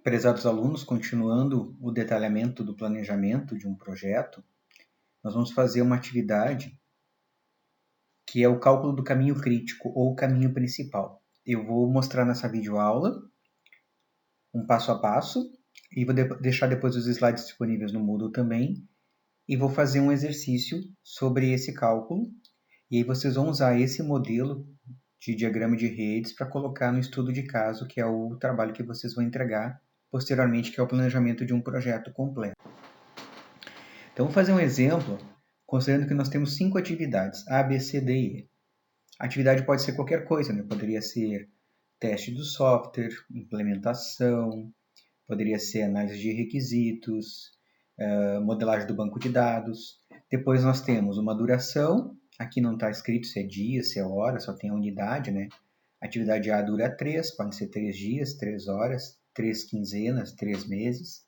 Prezados alunos, continuando o detalhamento do planejamento de um projeto, nós vamos fazer uma atividade que é o cálculo do caminho crítico ou caminho principal. Eu vou mostrar nessa videoaula um passo a passo e vou deixar depois os slides disponíveis no Moodle também e vou fazer um exercício sobre esse cálculo e aí vocês vão usar esse modelo de diagrama de redes para colocar no estudo de caso, que é o trabalho que vocês vão entregar posteriormente, que é o planejamento de um projeto completo. Então, vou fazer um exemplo, considerando que nós temos 5 atividades, A, B, C, D e E. A atividade pode ser qualquer coisa, né? Poderia ser teste do software, implementação, poderia ser análise de requisitos, modelagem do banco de dados. Depois nós temos uma duração, aqui não está escrito se é dia, se é hora, só tem a unidade, né? A atividade A dura 3, pode ser 3 dias, 3 horas, 3 quinzenas, 3 meses.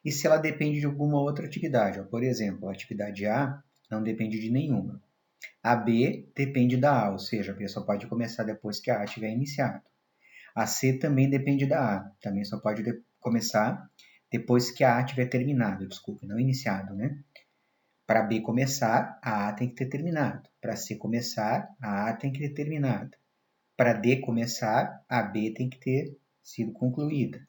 E se ela depende de alguma outra atividade, ó, por exemplo, a atividade A não depende de nenhuma. A B depende da A, ou seja, a B só pode começar depois que a A tiver iniciado. A C também depende da A, também só pode começar depois que a A tiver terminado, desculpe, não iniciado, né? Para B começar, a A tem que ter terminado. Para C começar, a A tem que ter terminado. Para D começar, a B tem que ter sido concluída.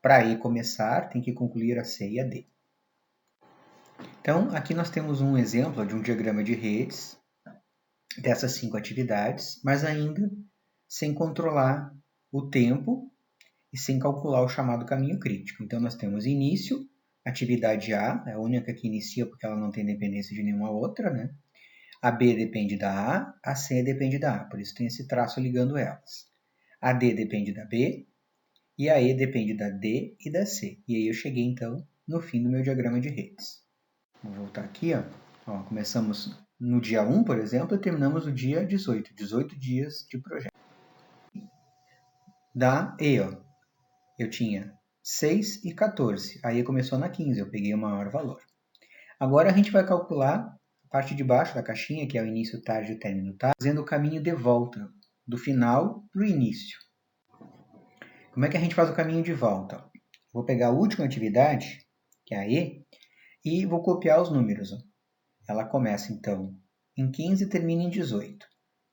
Para E começar, tem que concluir a C e a D. Então, aqui nós temos um exemplo de um diagrama de redes dessas 5 atividades, mas ainda sem controlar o tempo e sem calcular o chamado caminho crítico. Então, nós temos início, atividade A, é a única que inicia porque ela não tem dependência de nenhuma outra, né? A B depende da A C depende da A, por isso tem esse traço ligando elas. A D depende da B e a E depende da D e da C. E aí eu cheguei, então, no fim do meu diagrama de redes. Vou voltar aqui, ó, começamos no dia 1, por exemplo, e terminamos no dia 18, 18 dias de projeto. Da E, ó, eu tinha 6 e 14, aí começou na 15, eu peguei o maior valor. Agora a gente vai calcular a parte de baixo da caixinha, que é o início, tarde e o término tarde, fazendo o caminho de volta, do final para o início. Como é que a gente faz o caminho de volta? Vou pegar a última atividade, que é a E, e vou copiar os números. Ó. Ela começa, então, em 15 e termina em 18.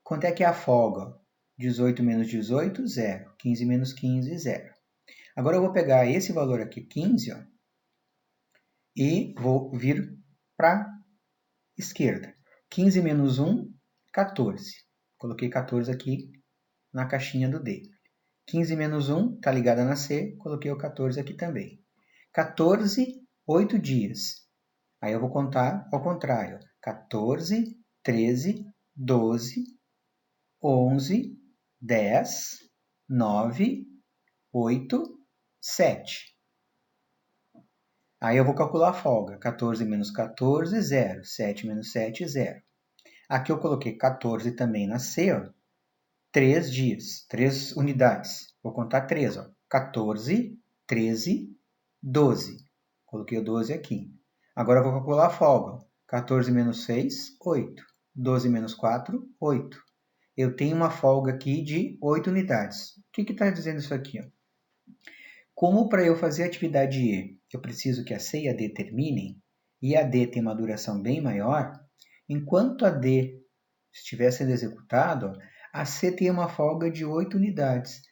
Quanto é que é a folga? 18 menos 18, 0. 15 menos 15, 0. Agora eu vou pegar esse valor aqui, 15, ó, e vou vir para a esquerda. 15 menos 1, 14. Coloquei 14 aqui na caixinha do D. 15 menos 1 está ligada na C, coloquei o 14 aqui também. 14, 8 dias. Aí eu vou contar ao contrário. 14, 13, 12, 11, 10, 9, 8, 7. Aí eu vou calcular a folga. 14 menos 14, 0. 7 menos 7, 0. Aqui eu coloquei 14 também na C, ó. 3 dias, 3 unidades. Vou contar 3, ó. 14, 13, 12. Coloquei o 12 aqui. Agora eu vou calcular a folga. 14 menos 6, 8. 12 menos 4, 8. Eu tenho uma folga aqui de 8 unidades. O que está dizendo isso aqui? Ó? Como para eu fazer a atividade E, eu preciso que a C e a D terminem, e a D tem uma duração bem maior, enquanto a D estiver sendo executado, a C tem uma folga de 8 unidades.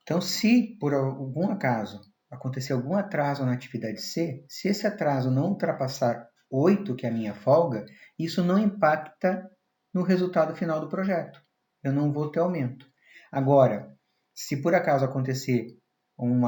Então, se por algum acaso acontecer algum atraso na atividade C, se esse atraso não ultrapassar 8, que é a minha folga, isso não impacta no resultado final do projeto. Eu não vou ter aumento. Agora, se por acaso acontecer um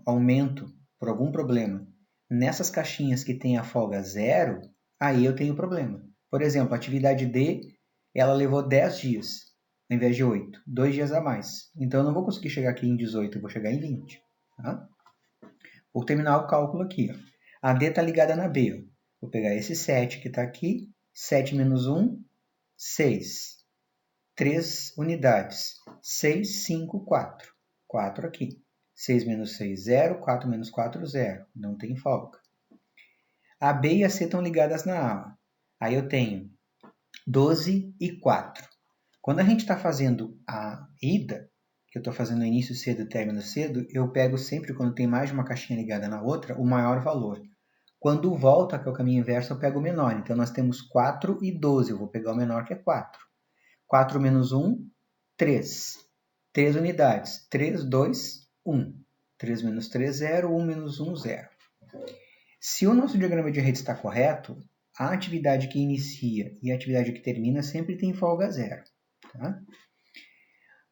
aumento por algum problema nessas caixinhas que tem a folga 0, aí eu tenho problema. Por exemplo, a atividade D, ela levou 10 dias, ao invés de 8, 2 dias a mais. Então, eu não vou conseguir chegar aqui em 18, eu vou chegar em 20. Tá? Vou terminar o cálculo aqui. Ó. A D está ligada na B. Ó. Vou pegar esse 7 que está aqui, 7 menos 1, 6. 3 unidades, 6, 5, 4. 4 aqui. 6 menos 6, 0. 4 menos 4, 0. Não tem folga. A B e a C estão ligadas na A. Aí eu tenho 12 e 4. Quando a gente está fazendo a ida, que eu estou fazendo início cedo e término cedo, eu pego sempre, quando tem mais de uma caixinha ligada na outra, o maior valor. Quando volta, que é o caminho inverso, eu pego o menor. Então, nós temos 4 e 12. Eu vou pegar o menor, que é 4. 4 menos 1, 3. 3 unidades. 3, 2, 1. 3 menos 3, 0. 1 menos 1, 0. Se o nosso diagrama de rede está correto, a atividade que inicia e a atividade que termina sempre tem folga zero. Tá?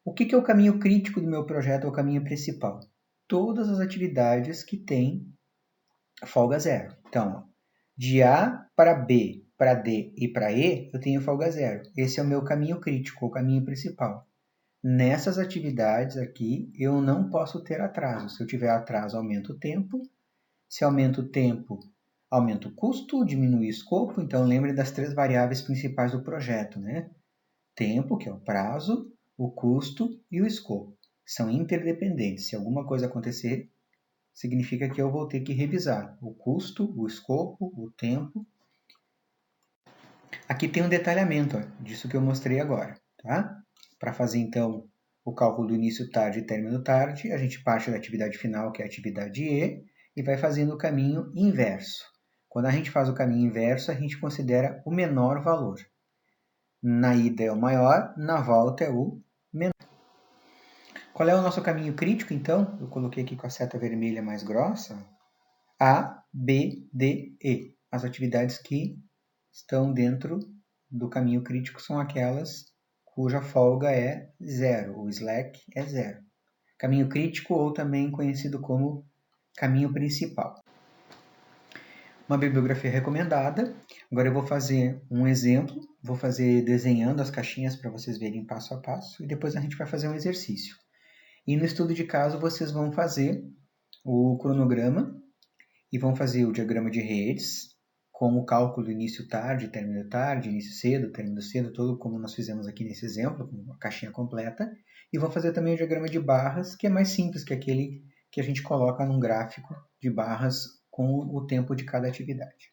O que é o caminho crítico do meu projeto, é o caminho principal? Todas as atividades que têm folga zero. Então, de A para B, para D e para E, eu tenho folga zero. Esse é o meu caminho crítico, o caminho principal. Nessas atividades aqui, eu não posso ter atraso. Se eu tiver atraso, aumento o tempo. Se aumenta o tempo, aumenta o custo, diminui o escopo. Então, lembre das 3 variáveis principais do projeto, né? Tempo, que é o prazo, o custo e o escopo. São interdependentes. Se alguma coisa acontecer, significa que eu vou ter que revisar o custo, o escopo, o tempo. Aqui tem um detalhamento disso que eu mostrei agora, tá? Para fazer, então, o cálculo do início tarde e término tarde, a gente parte da atividade final, que é a atividade E vai fazendo o caminho inverso. Quando a gente faz o caminho inverso, a gente considera o menor valor. Na ida é o maior, na volta é o menor. Qual é o nosso caminho crítico, então? Eu coloquei aqui com a seta vermelha mais grossa. A, B, D, E. As atividades que estão dentro do caminho crítico são aquelas cuja folga é zero, o slack é zero. Caminho crítico, ou também conhecido como caminho principal. Uma bibliografia recomendada. Agora eu vou fazer um exemplo, vou fazer desenhando as caixinhas para vocês verem passo a passo, e depois a gente vai fazer um exercício. E no estudo de caso vocês vão fazer o cronograma e vão fazer o diagrama de redes, com o cálculo início tarde, início cedo, término cedo, todo como nós fizemos aqui nesse exemplo, com a caixinha completa. E vão fazer também o diagrama de barras, que é mais simples que aquele que a gente coloca num gráfico de barras com o tempo de cada atividade.